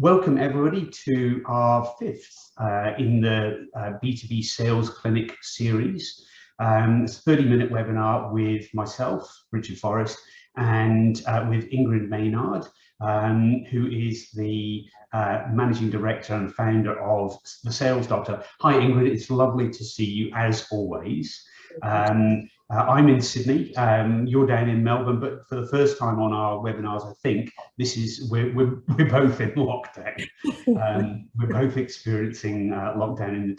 welcome everybody to our fifth in the B2B Sales Clinic series. It's a 30-minute webinar with myself, Richard Forrest, and with Ingrid Maynard, who is the Managing Director and founder of The Sales Doctor. Hi Ingrid, it's lovely to see you as always. I'm in Sydney, you're down in Melbourne, but for the first time on our webinars, I think this is we're both in lockdown. We're both experiencing lockdown in the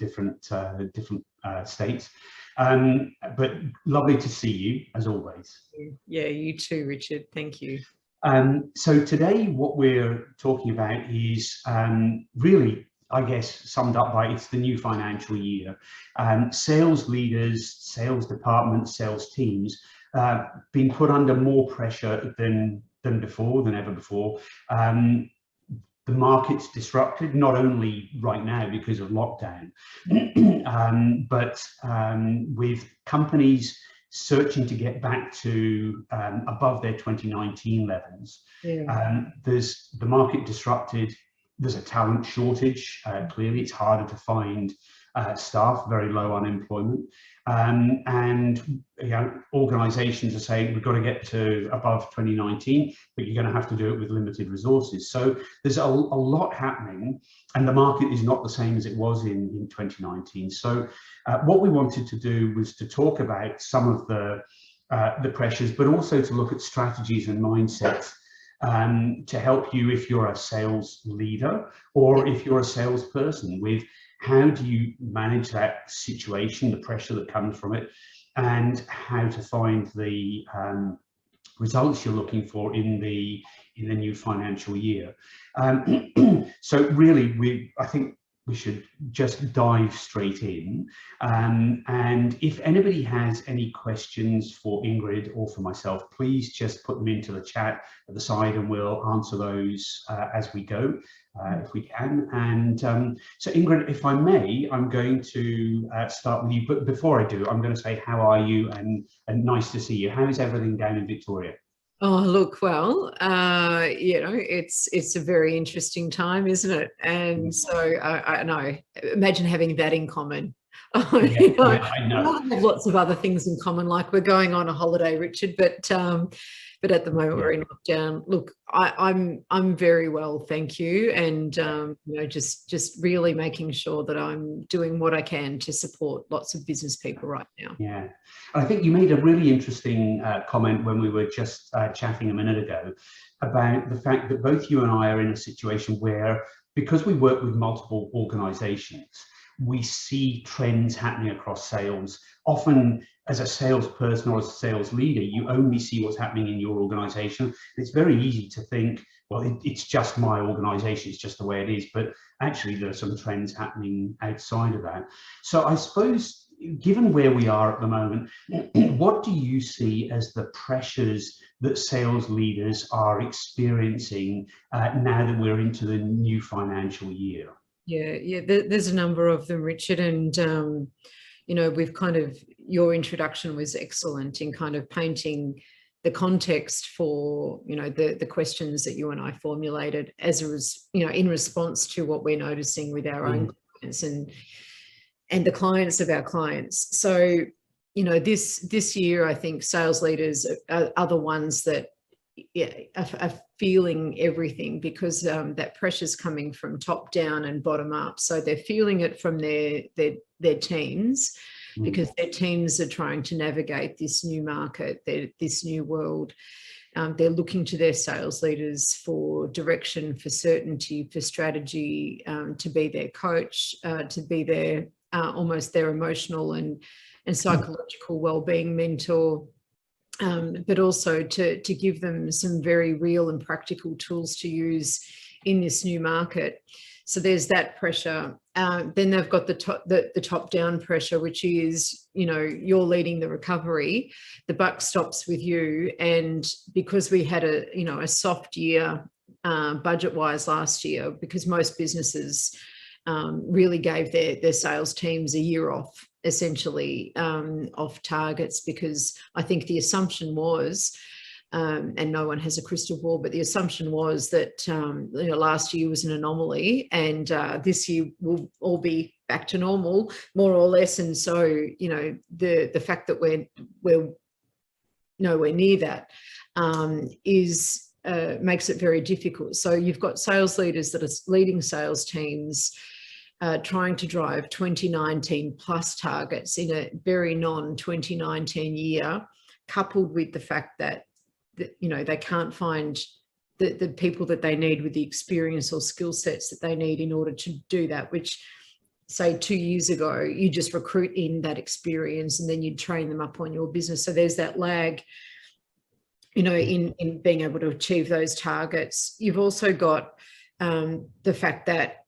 different states, but lovely to see you as always. Yeah, you too, Richard. Thank you. So today, what we're talking about is really, I guess, summed up by it's the new financial year. Sales leaders, sales departments, sales teams being put under more pressure than ever before. The market's disrupted, not only right now because of lockdown, but with companies searching to get back to above their 2019 levels. Yeah. There's the market disrupted. There's a talent shortage. Clearly, it's harder to find staff, very low unemployment. And you know, organizations are saying we've got to get to above 2019, but you're going to have to do it with limited resources. So there's a lot happening, and the market is not the same as it was in 2019. So what we wanted to do was to talk about some of the pressures, but also to look at strategies and mindsets to help you if you're a sales leader or if you're a salesperson, with how do you manage that situation, the pressure that comes from it, and how to find the results you're looking for in the new financial year. So really, I think we should just dive straight in. And if anybody has any questions for Ingrid or for myself, please just put them into the chat at the side and we'll answer those as we go, if we can. And so Ingrid, if I may, I'm going to start with you, but before I do, I'm going to say, how are you? And nice to see you. How is everything down in Victoria? Oh, look, well, you know, it's a very interesting time, isn't it? And so I know, imagine having that in common. Yeah, you know, yeah, I know. We have lots of other things in common, like we're going on a holiday, Richard, but at the moment we're in lockdown. Look, I'm very well, thank you, and you know, just really making sure that I'm doing what I can to support lots of business people right now. Yeah, I think you made a really interesting comment when we were just chatting a minute ago about the fact that both you and I are in a situation where, because we work with multiple organizations, we see trends happening across sales. Often as a salesperson or as a sales leader, you only see what's happening in your organization. It's very easy to think, well, it's just my organization, it's just the way it is. But actually, there are some trends happening outside of that. So I suppose, given where we are at the moment, what do you see as the pressures that sales leaders are experiencing now that we're into the new financial year? Yeah, there's a number of them, Richard, and you know, we've kind of, your introduction was excellent in kind of painting the context for, you know, the questions that you and I formulated you know, in response to what we're noticing with our own clients and the clients of our clients. So, you know, this year, I think sales leaders are the ones that are feeling everything, because that pressure's coming from top down and bottom up. So they're feeling it from their teams, because their teams are trying to navigate this new market, this new world. They're looking to their sales leaders for direction, for certainty, for strategy, to be their coach, to be their almost their emotional and psychological well-being mentor. But also to give them some very real and practical tools to use in this new market. So there's that pressure. Then they've got the top-down pressure, which is, you know, you're leading the recovery, the buck stops with you. And because we had a soft year budget-wise last year, because most businesses really gave their sales teams a year off, essentially off targets, because I think the assumption was and no one has a crystal ball, but the assumption was that last year was an anomaly, and this year will all be back to normal, more or less. And so, the fact that we're nowhere near that makes it very difficult. So you've got sales leaders that are leading sales teams, trying to drive 2019 plus targets in a very non-2019 year, coupled with the fact that they can't find the people that they need with the experience or skill sets that they need in order to do that, which, say 2 years ago, you just recruit in that experience and then you'd train them up on your business. So there's that lag, in being able to achieve those targets. You've also got the fact that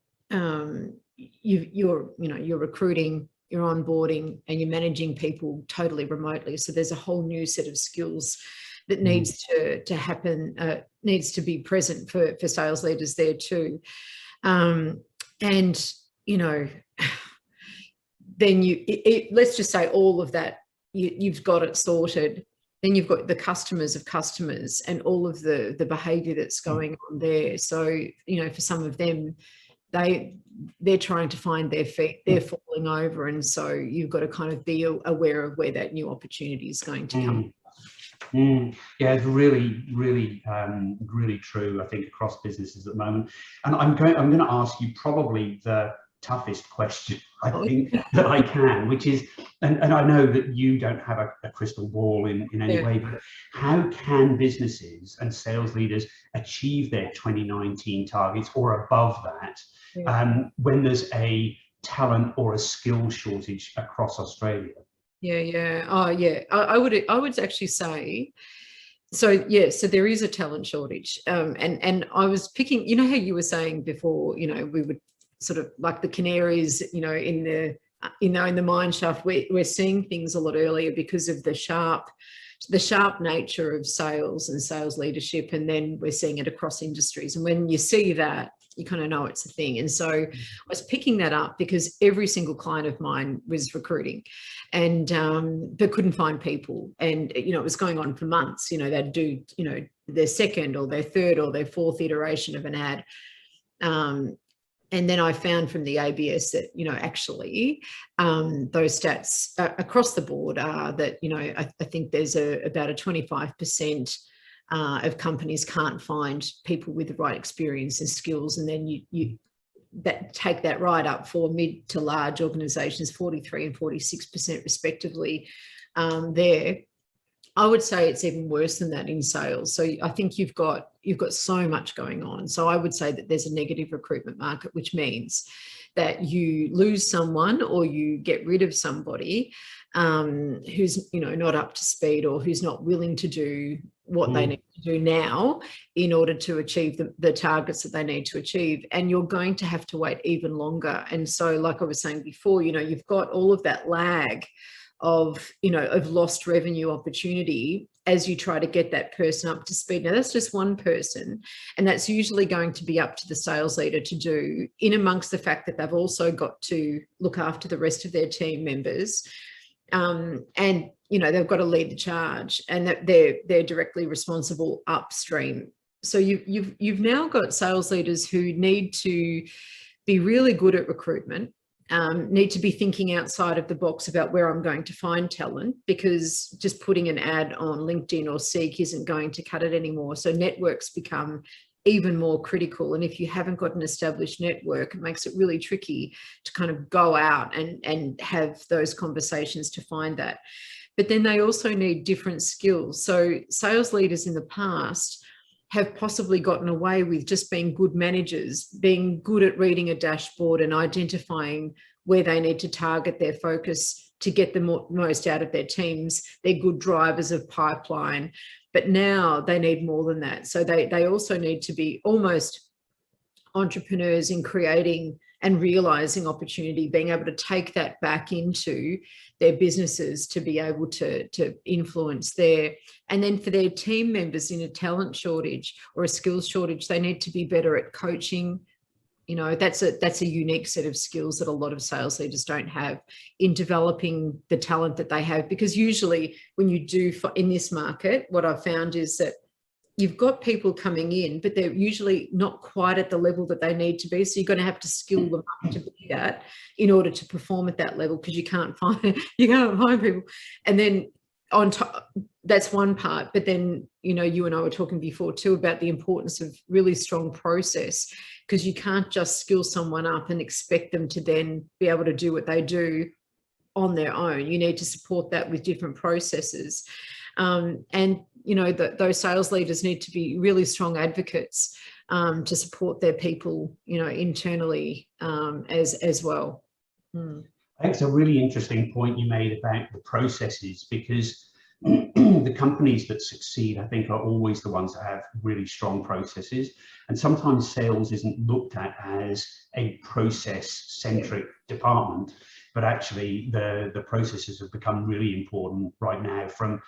you're recruiting, you're onboarding, and you're managing people totally remotely. So there's a whole new set of skills that needs to happen, needs to be present for sales leaders there too. Then let's just say all of that, you've got it sorted. Then you've got the customers of customers and all of the behavior that's going on there. So, for some of them, they're trying to find their feet, they're falling over. And so you've got to kind of be aware of where that new opportunity is going to come. Yeah, it's really, really, really true, I think, across businesses at the moment. And I'm going to ask you probably the toughest question, I think, that I can, which is, and I know that you don't have a crystal ball in any way, but how can businesses and sales leaders achieve their 2019 targets or above that when there's a talent or a skill shortage across Australia? I would actually say, so there is a talent shortage, and I was picking, how you were saying before, we would sort of like the canaries, in the mine shaft. We're seeing things a lot earlier because of the sharp nature of sales and sales leadership, and then we're seeing it across industries. And when you see that, you kind of know it's a thing. And so I was picking that up because every single client of mine was recruiting and but couldn't find people. And, it was going on for months. They'd do, their second or their third or their fourth iteration of an ad. And then I found from the ABS that, actually those stats across the board are that, I think there's about a 25% of companies can't find people with the right experience and skills. And then you take that right up for mid to large organizations, 43 and 46% respectively there. I would say it's even worse than that in sales. So I think you've got so much going on. So I would say that there's a negative recruitment market, which means that you lose someone or you get rid of somebody who's not up to speed or who's not willing to do what they need to do now in order to achieve the targets that they need to achieve. And you're going to have to wait even longer. And so, like I was saying before, you've got all of that lag of lost revenue opportunity as you try to get that person up to speed. Now, that's just one person, and that's usually going to be up to the sales leader to do, in amongst the fact that they've also got to look after the rest of their team members. And they've got to lead the charge, and that they're directly responsible upstream. So you've now got sales leaders who need to be really good at recruitment, need to be thinking outside of the box about where I'm going to find talent, because just putting an ad on LinkedIn or Seek isn't going to cut it anymore. So networks become even more critical. And if you haven't got an established network, it makes it really tricky to kind of go out and have those conversations to find that. But then they also need different skills. So sales leaders in the past have possibly gotten away with just being good managers, being good at reading a dashboard and identifying where they need to target their focus to get the most out of their teams. They're good drivers of pipeline, but now they need more than that. So they also need to be almost entrepreneurs in creating and realizing opportunity, being able to take that back into their businesses to be able to influence there. And then for their team members in a talent shortage or a skills shortage, they need to be better at coaching. That's a unique set of skills that a lot of sales leaders don't have in developing the talent that they have. Because usually when you do in this market, what I've found is that you've got people coming in, but they're usually not quite at the level that they need to be. So you're going to have to skill them up to be that in order to perform at that level, because you can't find people. And then on top, that's one part. But then, you know, you and I were talking before too about the importance of really strong process, because you can't just skill someone up and expect them to then be able to do what they do on their own. You need to support that with different processes. And, you know, those sales leaders need to be really strong advocates to support their people, you know, internally as well. I think it's a really interesting point you made about the processes, because the companies that succeed, I think, are always the ones that have really strong processes. And sometimes sales isn't looked at as a process-centric department, but actually the processes have become really important right now. From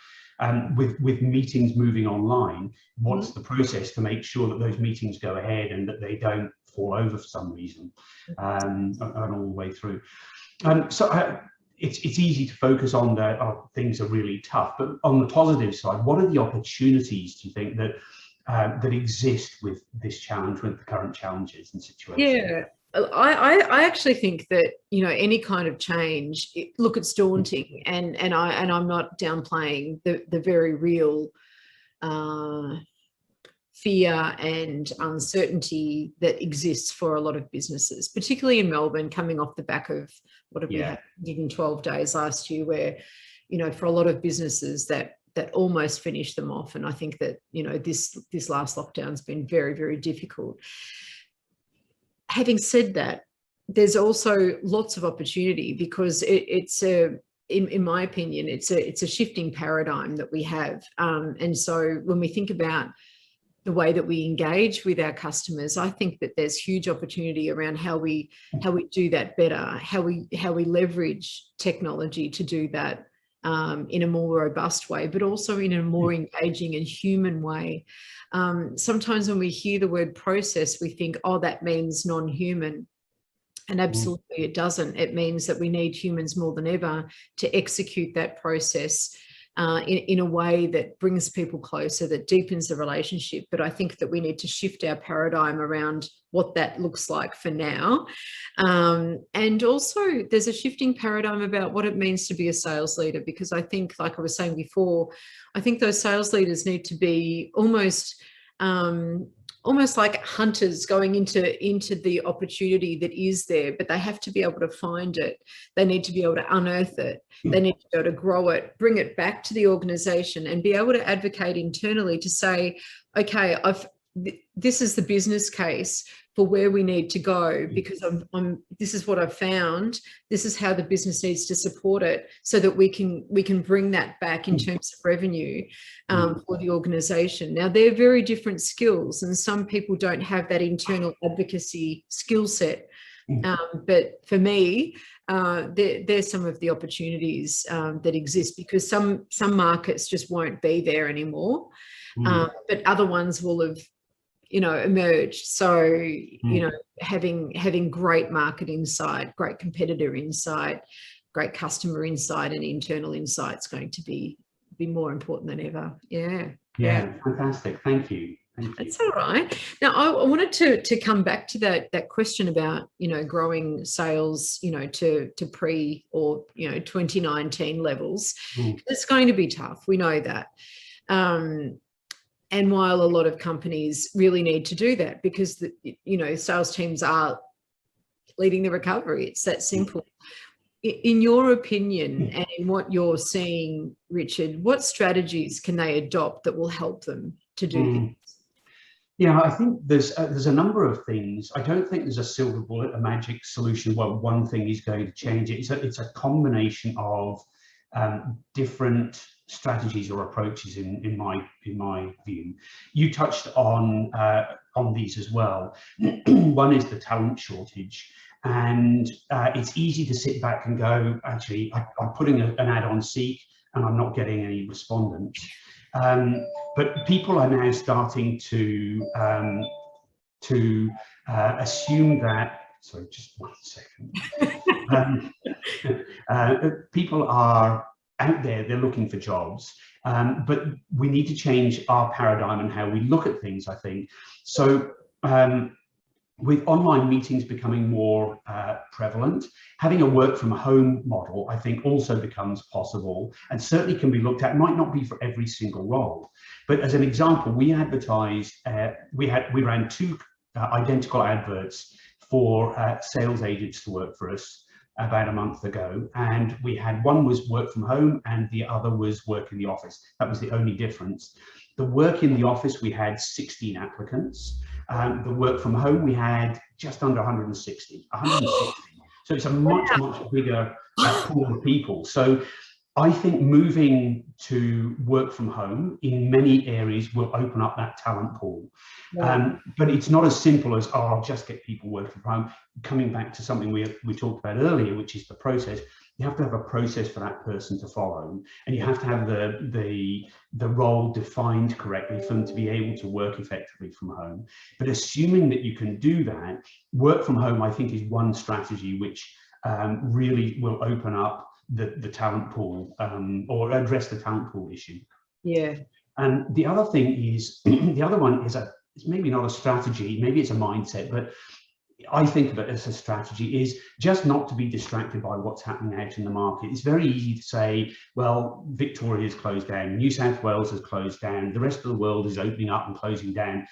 with meetings moving online, what's the process to make sure that those meetings go ahead and that they don't fall over for some reason, and all the way through. It's easy to focus on the things are really tough, but on the positive side, what are the opportunities, do you think, that that exist with this challenge, with the current challenges and situations? Yeah, I actually think that, you know, any kind of change, look, it's daunting, and I'm not downplaying the very real fear and uncertainty that exists for a lot of businesses, particularly in Melbourne, coming off the back of what have we had, 112 days last year, where, you know, for a lot of businesses that almost finished them off. And I think that, you know, this last lockdown's been very, very difficult. Having said that, there's also lots of opportunity, because in my opinion, it's a shifting paradigm that we have. And so when we think about the way that we engage with our customers, I think that there's huge opportunity around how we do that better, how we leverage technology to do that in a more robust way, but also in a more engaging and human way. Sometimes when we hear the word process, we think, oh, that means non-human. And absolutely it doesn't. It means that we need humans more than ever to execute that process in a way that brings people closer, that deepens the relationship. But I think that we need to shift our paradigm around what that looks like for now. And also there's a shifting paradigm about what it means to be a sales leader, because I think, like I was saying before, I think those sales leaders need to be almost like hunters going into the opportunity that is there, but they have to be able to find it. They need to be able to unearth it. They need to be able to grow it, bring it back to the organization, and be able to advocate internally to say, okay, this is the business case for where we need to go, because this is what I've found. This is how the business needs to support it, so that we can bring that back in terms of revenue for the organization. Now, they're very different skills, and some people don't have that internal advocacy skill set. But for me, there's some of the opportunities that exist, because some markets just won't be there anymore, but other ones will have, you know, emerged. So, you know, having great market insight, great competitor insight, great customer insight, and internal insight is going to be more important than ever. Yeah, fantastic. Thank you. That's all right. Now, I wanted to come back to that question about, you know, growing sales, you know, to pre, or, you know, 2019 levels. It's going to be tough. We know that. And while a lot of companies really need to do that, because you know, sales teams are leading the recovery, it's that simple. In your opinion, and in what you're seeing, Richard, what strategies can they adopt that will help them to do things? Yeah, I think there's a number of things. I don't think there's a silver bullet, a magic solution. Well, one thing is going to change it. It's a combination of different strategies or approaches in my view. You touched on these as well. One is the talent shortage, and it's easy to sit back and go, actually, I'm putting an ad on Seek and I'm not getting any respondents. But people are now starting to assume that. Sorry, just 1 second. People are out there, they're looking for jobs, But we need to change our paradigm and how we look at things, I think. So with online meetings becoming more prevalent, having a work from home model, I think, also becomes possible and certainly can be looked at. It might not be for every single role, but as an example, we advertised, we ran two identical adverts for sales agents to work for us about a month ago, and we had one was work from home and the other was work in the office. That was the only difference. The work in the office, we had 16 applicants. The work from home, we had just under 160. So it's a much bigger pool of people. So I think moving to work from home in many areas will open up that talent pool. But it's not as simple as, oh, I'll just get people working from home. Coming back to something we talked about earlier, which is the process. You have to have a process for that person to follow, and you have to have the role defined correctly for them to be able to work effectively from home. But assuming that you can do that, work from home, I think, is one strategy which really will open up the talent pool, or address the talent pool issue. Yeah. And the other thing is, the other one is it's maybe not a strategy, maybe it's a mindset, but I think of it as a strategy, is just not to be distracted by what's happening out in the market. It's very easy to say, well, Victoria has closed down, New South Wales has closed down, the rest of the world is opening up and closing down.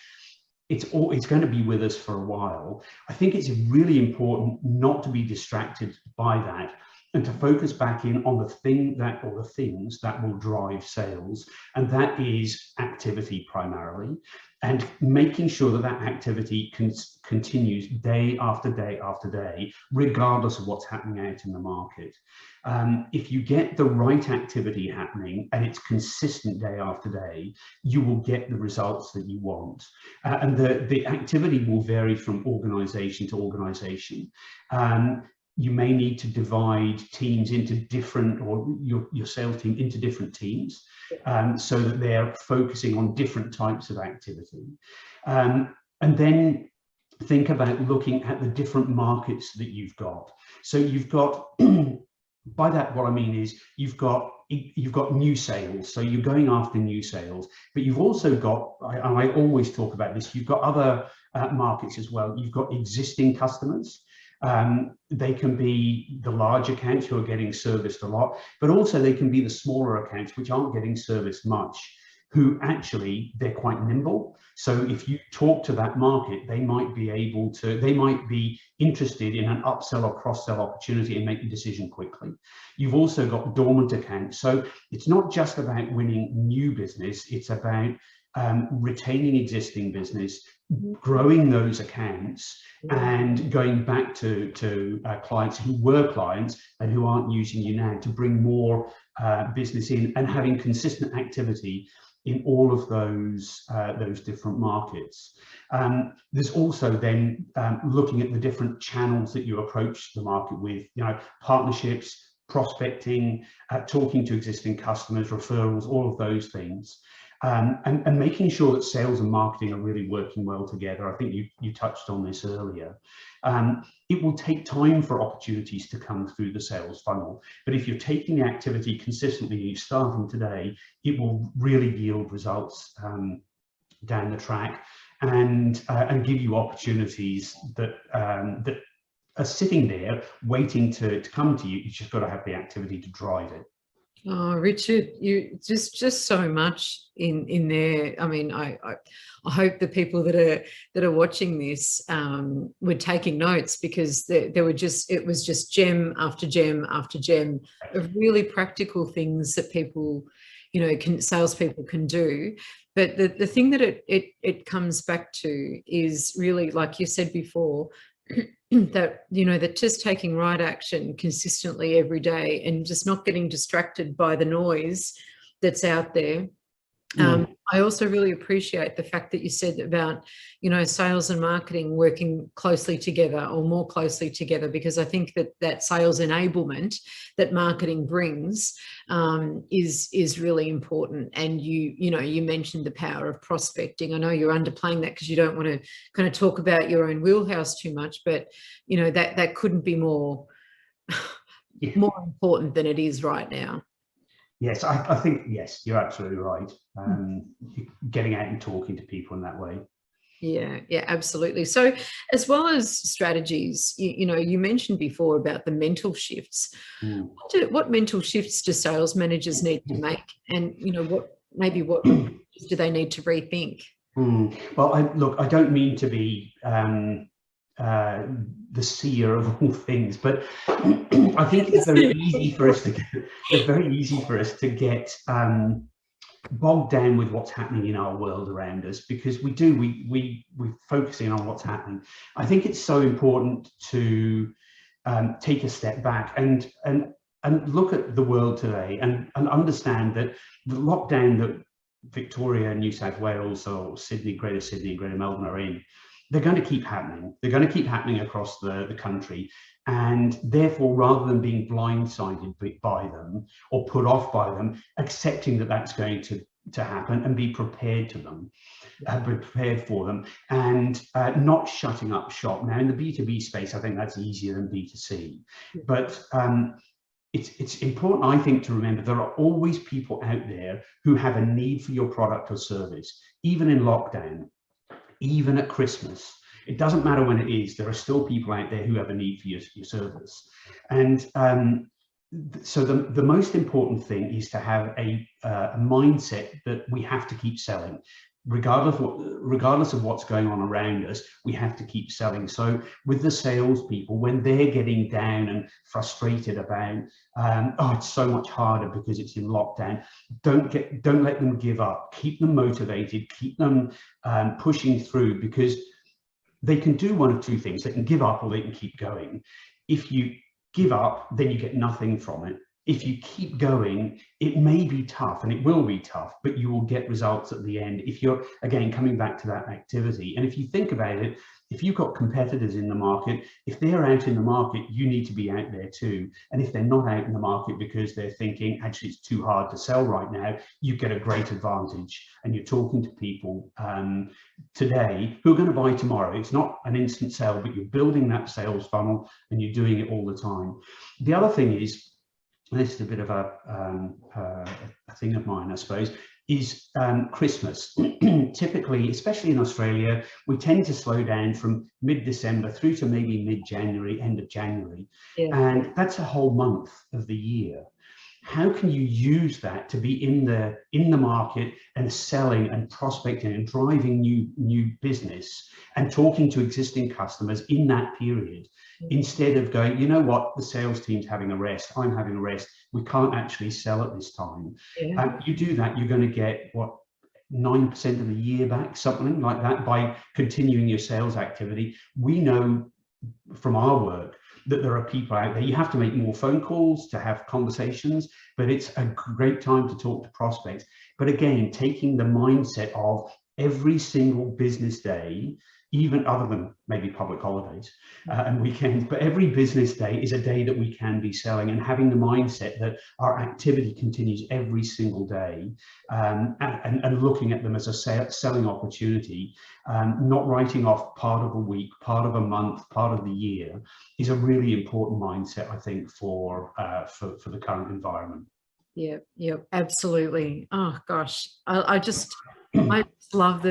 It's going to be with us for a while. I think it's really important not to be distracted by that, and to focus back in on the thing that, or the things that will drive sales, and that is activity primarily, and making sure that that activity continues day after day after day, regardless of what's happening out in the market. If you get the right activity happening and it's consistent day after day, you will get the results that you want. And the activity will vary from organization to organization. You may need to divide teams into different, or your sales team into different teams, so that they're focusing on different types of activity. And then think about looking at the different markets that you've got. So you've got, by that what I mean is you've got new sales, so you're going after new sales, but you've also got, and I always talk about this, you've got other markets as well. You've got existing customers. They can be the large accounts who are getting serviced a lot, but also they can be the smaller accounts which aren't getting serviced much, who actually, they're quite nimble. So if you talk to that market, they might be interested in an upsell or cross-sell opportunity and make a decision quickly. You've also got dormant accounts. So it's not just about winning new business, it's about retaining existing business, growing those accounts, and going back to clients who were clients and who aren't using you now, to bring more business in, and having consistent activity in all of those different markets. There's also then looking at the different channels that you approach the market with, partnerships, prospecting, talking to existing customers, referrals, all of those things. And making sure that sales and marketing are really working well together. I think you touched on this earlier. It will take time for opportunities to come through the sales funnel, but if you're taking the activity consistently, you're starting today, it will really yield results down the track, and give you opportunities that are sitting there waiting to come to you. You've just got to have the activity to drive it. Oh, Richard, you just so much in there. I mean, I hope the people that are watching this were taking notes, because there it was just gem after gem after gem of really practical things that people, salespeople can do. But the thing that it comes back to is really, like you said before, that that just taking right action consistently every day, and just not getting distracted by the noise that's out there. I also really appreciate the fact that you said about, sales and marketing working closely together, or more closely together, because I think that sales enablement that marketing brings is really important. And you mentioned the power of prospecting. I know you're underplaying that because you don't want to kind of talk about your own wheelhouse too much, but that couldn't be more important than it is right now. Yes, I think, yes, you're absolutely right. Getting out and talking to people in that way. Yeah, yeah, absolutely. So as well as strategies, you mentioned before about the mental shifts. What mental shifts do sales managers need to make? And, what do they need to rethink? Well, I don't mean to be the seer of all things, but I think it's very easy for us to get bogged down with what's happening in our world around us, because we're focusing on what's happening. I think it's so important to take a step back and look at the world today and understand that the lockdown that Victoria, New South Wales, or Sydney, Greater Melbourne are in, they're going to keep happening. They're going to keep happening across the country. And therefore, rather than being blindsided by them or put off by them, accepting that that's going to happen and be prepared to them, be prepared for them, and not shutting up shop. Now, in the B2B space, I think that's easier than B2C. But it's important, I think, to remember there are always people out there who have a need for your product or service, even in lockdown, even at Christmas. It doesn't matter when it is, there are still people out there who have a need for your service. And so the most important thing is to have a mindset that we have to keep selling. Regardless of what's going on around us, we have to keep selling. So with the salespeople, when they're getting down and frustrated about, oh, it's so much harder because it's in lockdown, don't let them give up. Keep them motivated. Keep them pushing through, because they can do one of two things. They can give up or they can keep going. If you give up, then you get nothing from it. If you keep going, it may be tough, and it will be tough, but you will get results at the end if you're, again, coming back to that activity. And if you think about it, if you've got competitors in the market, if they're out in the market, you need to be out there too. And if they're not out in the market because they're thinking, actually, it's too hard to sell right now, you get a great advantage. And you're talking to people today who are going to buy tomorrow. It's not an instant sale, but you're building that sales funnel and you're doing it all the time. The other thing is, and this is a bit of a thing of mine, I suppose, is Christmas. Typically, especially in Australia, we tend to slow down from mid-December through to maybe mid-January, end of January. Yeah. And that's a whole month of the year. How can you use that to be in the market and selling and prospecting and driving new business and talking to existing customers in that period, instead of going, you know what, the sales team's having a rest, I'm having a rest, we can't actually sell at this time. Yeah. You do that, you're going to get, what, 9% of the year back, something like that, by continuing your sales activity. We know from our work that there are people out there. You have to make more phone calls to have conversations, but it's a great time to talk to prospects. But again, taking the mindset of every single business day, even other than maybe public holidays and weekends, but every business day is a day that we can be selling, and having the mindset that our activity continues every single day, and looking at them as a selling opportunity, not writing off part of a week, part of a month, part of the year, is a really important mindset, I think, for the current environment. Yeah, absolutely. Oh gosh, I just love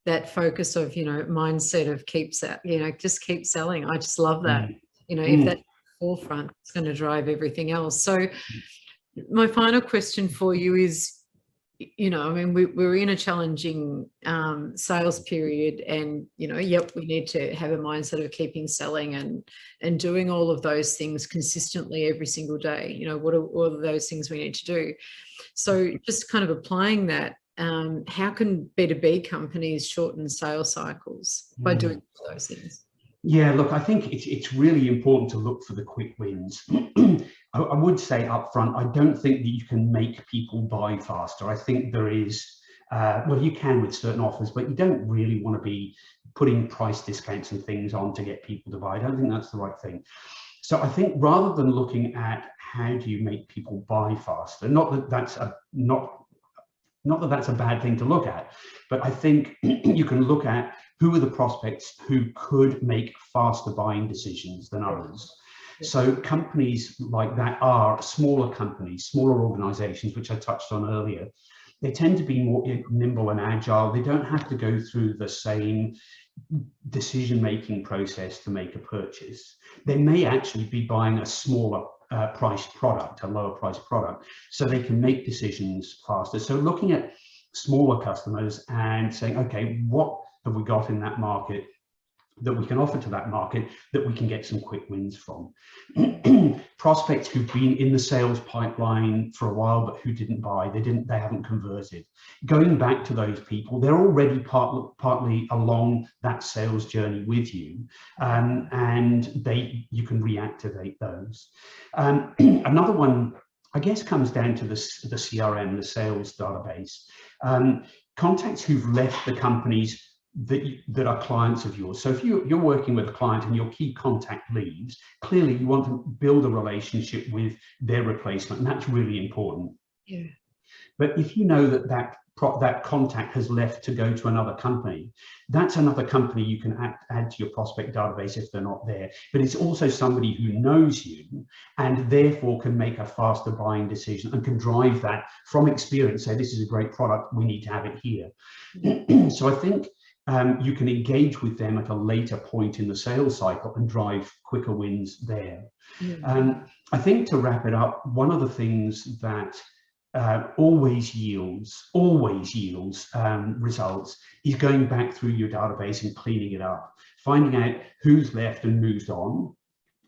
that focus of, mindset of just keep selling. I just love that. If that's the forefront, it's going to drive everything else. So my final question for you is, we're in a challenging sales period, and, we need to have a mindset of keeping selling and doing all of those things consistently every single day. What are all of those things we need to do? So just kind of applying that, how can B2B companies shorten sales cycles by doing those things? Yeah, look, I think it's really important to look for the quick wins. I would say up front, I don't think that you can make people buy faster. I think there is, well, you can with certain offers, but you don't really want to be putting price discounts and things on to get people to buy. I don't think that's the right thing. So I think rather than looking at how do you make people buy faster, not that that's a bad thing to look at, but I think you can look at who are the prospects who could make faster buying decisions than others. So companies like that are smaller companies, smaller organizations, which I touched on earlier. They tend to be more nimble and agile. They don't have to go through the same decision-making process to make a purchase. They may actually be buying a smaller priced product, a lower priced product, so they can make decisions faster. So looking at smaller customers and saying, okay, what have we got in that market that we can offer to that market that we can get some quick wins from? Prospects who've been in the sales pipeline for a while but who didn't buy, they haven't converted. Going back to those people, they're already partly along that sales journey with you, and you can reactivate those. Another one, I guess, comes down to the CRM, the sales database. Contacts who've left the companies that are clients of yours. So if you're working with a client and your key contact leaves, clearly you want to build a relationship with their replacement, and that's really important. Yeah. But if you know that contact has left to go to another company, that's another company you can add to your prospect database if they're not there. But it's also somebody who knows you and therefore can make a faster buying decision and can drive that from experience, say, this is a great product, we need to have it here. So I think you can engage with them at a later point in the sales cycle and drive quicker wins there. I think, to wrap it up, one of the things that always yields results is going back through your database and cleaning it up, finding out who's left and moved on.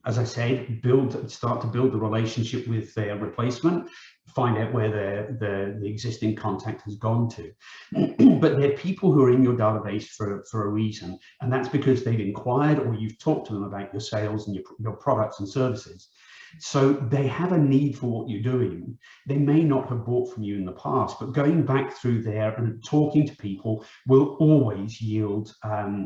As I said, start to build the relationship with their replacement, find out where the existing contact has gone to. But they're people who are in your database for a reason, and that's because they've inquired or you've talked to them about your sales and your products and services. So they have a need for what you're doing. They may not have bought from you in the past, but going back through there and talking to people will always yield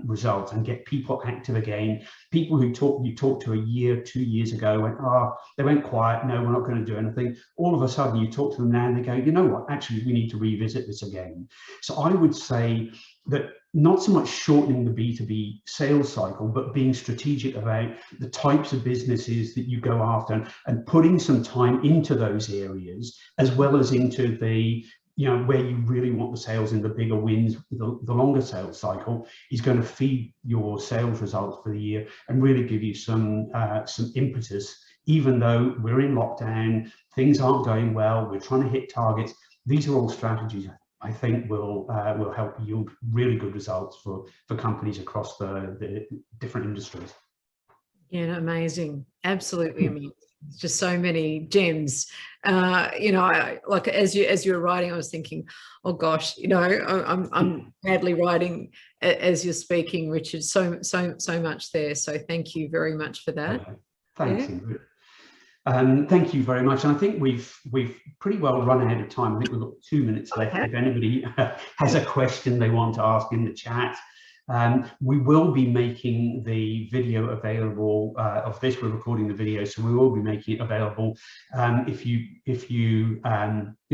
results and get people active again. People who you talked to a year, 2 years ago, they went quiet. No, we're not going to do anything. All of a sudden you talk to them now and they go, you know what, actually, we need to revisit this again. So I would say that not so much shortening the B2B sales cycle, but being strategic about the types of businesses that you go after and putting some time into those areas, as well as into the, where you really want the sales and the bigger wins, the longer sales cycle is going to feed your sales results for the year and really give you some impetus. Even though we're in lockdown, things aren't going well, we're trying to hit targets. These are all strategies I think will help yield really good results for companies across the different industries. Yeah, amazing. Absolutely amazing. Just so many gems. Like as you were writing, I was thinking, oh gosh, I'm badly writing as you're speaking, Richard. So much there. So thank you very much for that. Okay. Thanks, Ingrid. Thank you very much. And I think we've pretty well run out of time. I think we've got 2 minutes left. If anybody has a question they want to ask in the chat. We will be making the video available of this. We're recording the video, so we will be making it available. If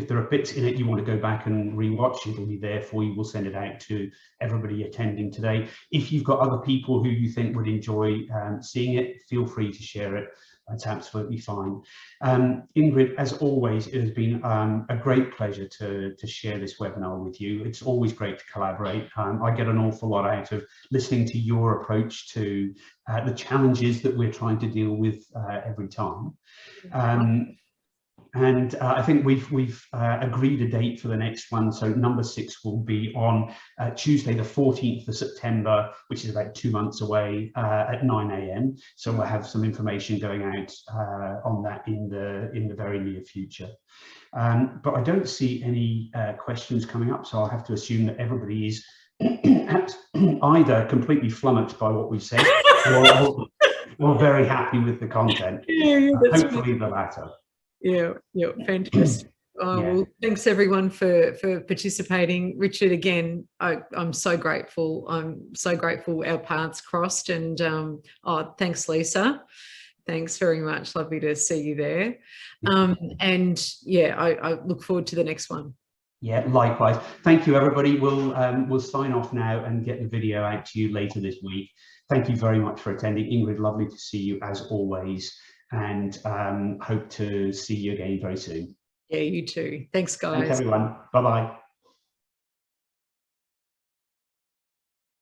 there are bits in it you want to go back and rewatch, it'll be there for you. We'll send it out to everybody attending today. If you've got other people who you think would enjoy seeing it, feel free to share it. That's absolutely fine. Ingrid, as always, it has been a great pleasure to share this webinar with you. It's always great to collaborate. I get an awful lot out of listening to your approach to the challenges that we're trying to deal with every time. And I think we've agreed a date for the next one. So number 6 will be on Tuesday, the 14th of September, which is about 2 months away at 9 AM. So we'll have some information going out on that in the very near future. But I don't see any questions coming up, so I'll have to assume that everybody is either completely flummoxed by what we've said or very happy with the content. Hopefully the latter. Yeah, fantastic. Well, thanks everyone for participating. Richard, again, I'm so grateful. Our paths crossed, and thanks, Lisa. Thanks very much. Lovely to see you there. And yeah, I look forward to the next one. Yeah, likewise. Thank you, everybody. We'll sign off now and get the video out to you later this week. Thank you very much for attending. Ingrid, lovely to see you as always. and hope to see you again very soon. Yeah, you too. Thanks, guys. Thanks, everyone. Bye-bye.